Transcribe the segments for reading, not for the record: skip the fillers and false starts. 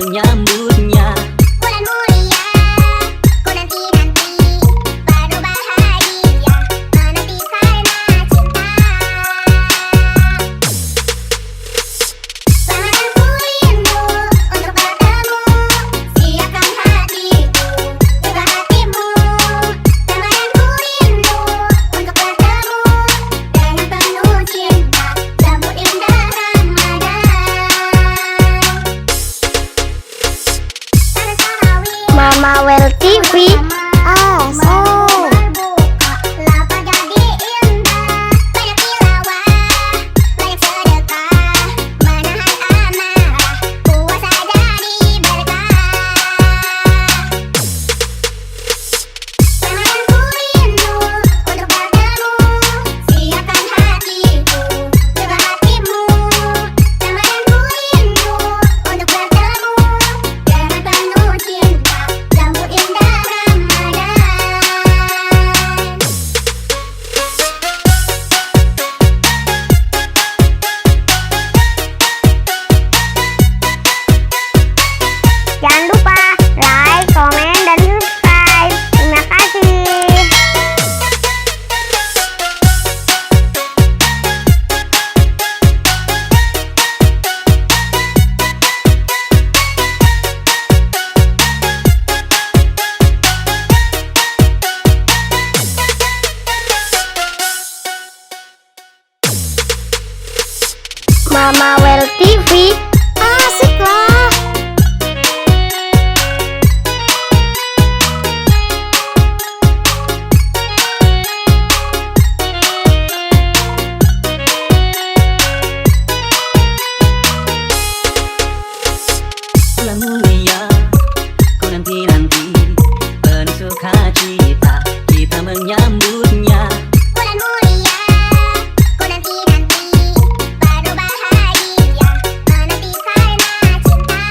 menyambutnya. Bulan mulia, ku nanti-nanti, penuh bahagia, menanti karena cinta. Selamat ku rindu untuk bertemu, siapkan hatiku, juga hatimu. Selamat ku rindu untuk bertemu, dengan penuh cinta, sambut indah Ramadan. Mama Well TV. Lapar jadi indah, banyak tilawah, banyak sedekah, menahan amarah, puasa jadi berkah. Selamat ku rindu untuk bertemu, siapkan hatiku, juga hatimu. Selamat ku rindu untuk bertemu, dengan penuh cinta, sambut indah Ramadan. Jangan lupa like, komen, dan subscribe. Terima kasih. Mama Well TV. Asik lah. Bulan mulia, ku nanti-nanti, penuh sukacita, kita menyambutnya. Bulan mulia, ku nanti-nanti, penuh bahagia, menanti karena cinta.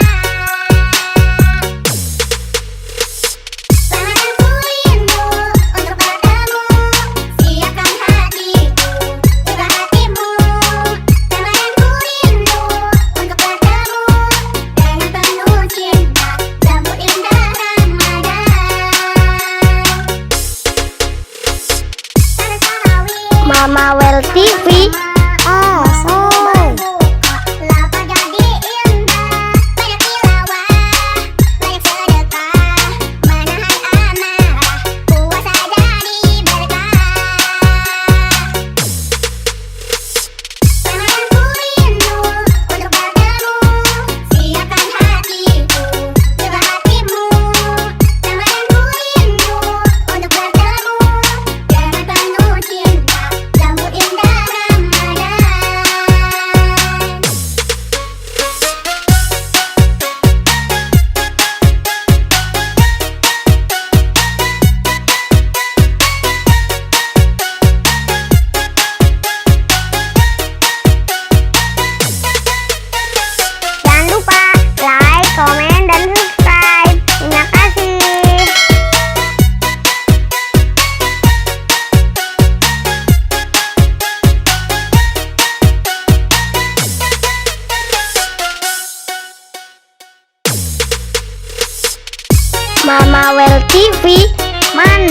Selamat ku rindu untuk bertemu, siapkan hatiku, juga hatimu. Selamat ku rindu untuk bertemu, dengan penuh cinta, sambut indah Ramadan. Mama Well TV. Asik. Lapar jadi indah, banyak tilawah, banyak sedekah, menahan amarah, puasa jadi berkah. Selamat ku rindu untuk bertemu, siapkan hatiku, juga hatimu. Selamat ku rindu untuk bertemu, dengan penuh cinta, sambut indah Ramadan. Jangan lupa like, komen, dan subscribe. Terima kasih. Mama Well TV. Mana